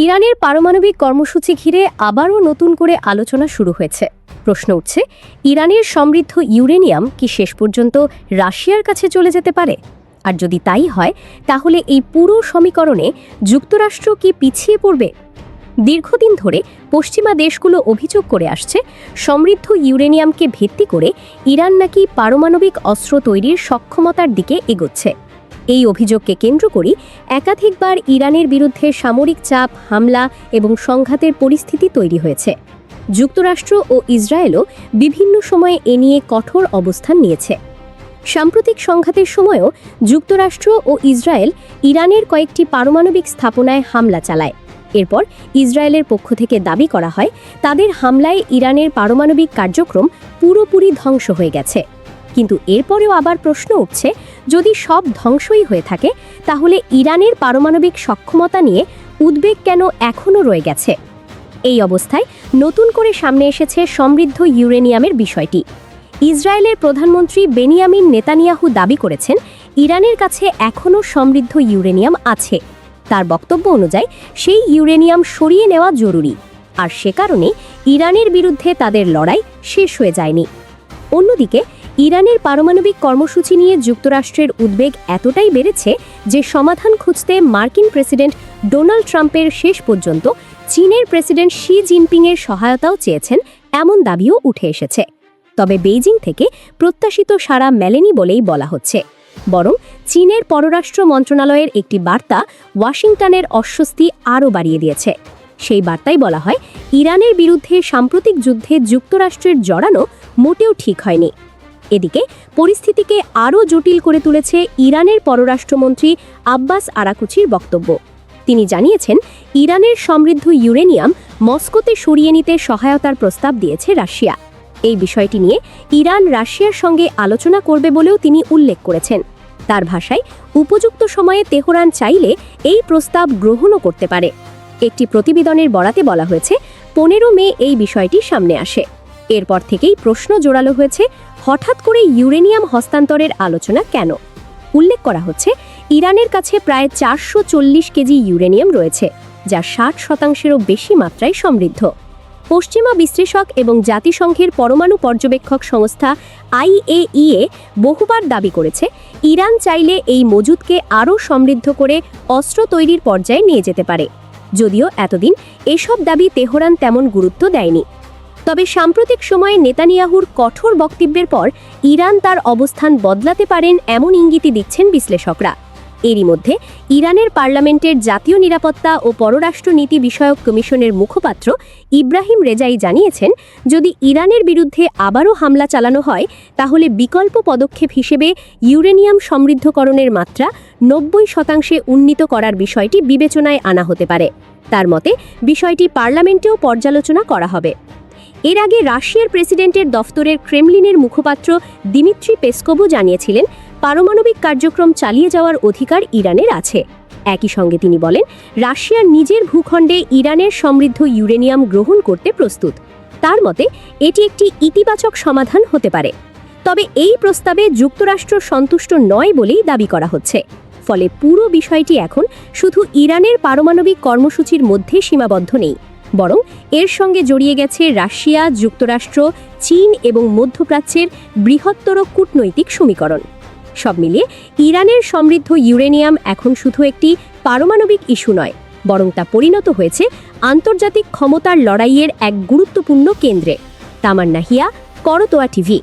ইরানের পারমাণবিক কর্মসূচি ঘিরে আবারও নতুন করে আলোচনা শুরু হয়েছে। প্রশ্ন উঠছে, ইরানের সমৃদ্ধ ইউরেনিয়াম কি শেষ পর্যন্ত রাশিয়ার কাছে চলে যেতে পারে? আর যদি তাই হয়, তাহলে এই পুরো সমীকরণে যুক্তরাষ্ট্র কি পিছিয়ে পড়বে? দীর্ঘদিন ধরে পশ্চিমা দেশগুলো অভিযোগ করে আসছে, সমৃদ্ধ ইউরেনিয়ামকে ভিত্তি করে ইরান নাকি পারমাণবিক অস্ত্র তৈরির সক্ষমতার দিকে এগোচ্ছে। এই অভিযোগকে কেন্দ্র করে একাধিকবার ইরানের বিরুদ্ধে সামরিক চাপ, হামলা এবং সংঘাতের পরিস্থিতি তৈরি হয়েছে। যুক্তরাষ্ট্র ও ইসরায়েলও বিভিন্ন সময়ে এ নিয়ে কঠোর অবস্থান নিয়েছে। সাম্প্রতিক সংঘাতের সময়ও যুক্তরাষ্ট্র ও ইসরায়েল ইরানের কয়েকটি পারমাণবিক স্থাপনায় হামলা চালায়। এরপর ইসরায়েলের পক্ষ থেকে দাবি করা হয়, তাদের হামলায় ইরানের পারমাণবিক কার্যক্রম পুরোপুরি ধ্বংস হয়ে গেছে। কিন্তু এরপরেও আবার প্রশ্ন উঠছে, যদি সব ধ্বংসই হয়ে থাকে, তাহলে ইরানের পারমাণবিক সক্ষমতা নিয়ে উদ্বেগ কেন এখনও রয়ে গেছে? এই অবস্থায় নতুন করে সামনে এসেছে সমৃদ্ধ ইউরেনিয়ামের বিষয়টি। ইসরায়েলের প্রধানমন্ত্রী বেনিয়ামিন নেতানিয়াহু দাবি করেছেন, ইরানের কাছে এখনও সমৃদ্ধ ইউরেনিয়াম আছে। তার বক্তব্য অনুযায়ী সেই ইউরেনিয়াম সরিয়ে নেওয়া জরুরি, আর সে কারণে ইরানের বিরুদ্ধে তাদের লড়াই শেষ হয়ে যায়নি। অন্যদিকে ইরানের পারমাণবিক কর্মসূচি নিয়ে যুক্তরাষ্ট্রের উদ্বেগ এতটাই বেড়েছে যে সমাধান খুঁজতে মার্কিন প্রেসিডেন্ট ডোনাল্ড ট্রাম্পের শেষ পর্যন্ত চীনের প্রেসিডেন্ট শি জিনপিংয়ের সহায়তাও চেয়েছেন, এমন দাবিও উঠে এসেছে। তবে বেইজিং থেকে প্রত্যাশিত সাড়া মেলেনি বলেই বলা হচ্ছে। বরং চীনের পররাষ্ট্র মন্ত্রণালয়ের একটি বার্তা ওয়াশিংটনের অস্বস্তি আরও বাড়িয়ে দিয়েছে। সেই বার্তায় বলা হয়, ইরানের বিরুদ্ধে সাম্প্রতিক যুদ্ধে যুক্তরাষ্ট্রের জড়ানো মোটেও ঠিক হয়নি। এদিকে পরিস্থিতিকে আরও জটিল করে তুলেছে ইরানের পররাষ্ট্রমন্ত্রী আব্বাস আরাকুচির বক্তব্য। তিনি জানিয়েছেন, ইরানের সমৃদ্ধ ইউরেনিয়াম মস্কোতে সরিয়ে নিতে সহায়তার প্রস্তাব দিয়েছে রাশিয়া। এই বিষয়টি নিয়ে ইরান রাশিয়ার সঙ্গে আলোচনা করবে বলেও তিনি উল্লেখ করেছেন। তার ভাষায়, উপযুক্ত সময়ে তেহরান চাইলে এই প্রস্তাব গ্রহণও করতে পারে। একটি প্রতিবেদনের বরাতে বলা হয়েছে, 15 মে এই বিষয়টি সামনে আসে। এরপর থেকেই প্রশ্ন জোরালো হয়েছে, হঠাৎ করে ইউরেনিয়াম হস্তান্তরের আলোচনা কেন? উল্লেখ করা হচ্ছে, ইরানের কাছে প্রায় 440 কেজি ইউরেনিয়াম রয়েছে, যা 60%-এরও বেশি মাত্রায় সমৃদ্ধ। পশ্চিমা বিশ্লেষক এবং জাতিসংঘের পরমাণু পর্যবেক্ষক সংস্থা IAEA বহুবার দাবি করেছে, ইরান চাইলে এই মজুদকে আরও সমৃদ্ধ করে অস্ত্র তৈরির পর্যায়ে নিয়ে যেতে পারে। যদিও এতদিন এসব দাবি তেহরান তেমন গুরুত্ব দেয়নি। তবে সাম্প্রতিক সময়ে নেতানিয়াহুর কঠোর বক্তব্যের পর ইরান তার অবস্থান বদলাতে পারেন এমন ইঙ্গিতই দিচ্ছেন বিশ্লেষকরা। এরই মধ্যে ইরানের পার্লামেন্টের জাতীয় নিরাপত্তা ও পররাষ্ট্র নীতি বিষয়ক কমিশনের মুখপাত্র ইব্রাহিম রেজাই জানিয়েছেন, যদি ইরানের বিরুদ্ধে আবারও হামলা চালানো হয়, তাহলে বিকল্প পদক্ষেপ হিসেবে ইউরেনিয়াম সমৃদ্ধকরণের মাত্রা 90% উন্নীত করার বিষয়টি বিবেচনায় আনা হতে পারে। তার মতে, বিষয়টি পার্লামেন্টেও পর্যালোচনা করা হবে। এর আগে রাশিয়ার প্রেসিডেন্টের দফতরের ক্রেমলিনের মুখপাত্র দিমিত্রি পেসকোভও জানিয়েছিলেন, পারমাণবিক কার্যক্রম চালিয়ে যাওয়ার অধিকার ইরানের আছে। একই সঙ্গে তিনি বলেন, রাশিয়ার নিজের ভূখণ্ডে ইরানের সমৃদ্ধ ইউরেনিয়াম গ্রহণ করতে প্রস্তুত। তার মতে, এটি একটি ইতিবাচক সমাধান হতে পারে। তবে এই প্রস্তাবে যুক্তরাষ্ট্র সন্তুষ্ট নয় বলেই দাবি করা হচ্ছে। ফলে পুরো বিষয়টি এখন শুধু ইরানের পারমাণবিক কর্মসূচির মধ্যে সীমাবদ্ধ নেই, বরং এর সঙ্গে জড়িয়ে গেছে রাশিয়া, যুক্তরাষ্ট্র, চীন এবং মধ্যপ্রাচ্যের বৃহত্তর কূটনৈতিক সমীকরণ। সব মিলিয়ে ইরানের সমৃদ্ধ ইউরেনিয়াম এখন শুধু একটি পারমাণবিক ইস্যু নয়, বরং তা পরিণত হয়েছে আন্তর্জাতিক ক্ষমতার লড়াইয়ের এক গুরুত্বপূর্ণ কেন্দ্রে। তামান্না হিয়া, করতোয়া টিভি।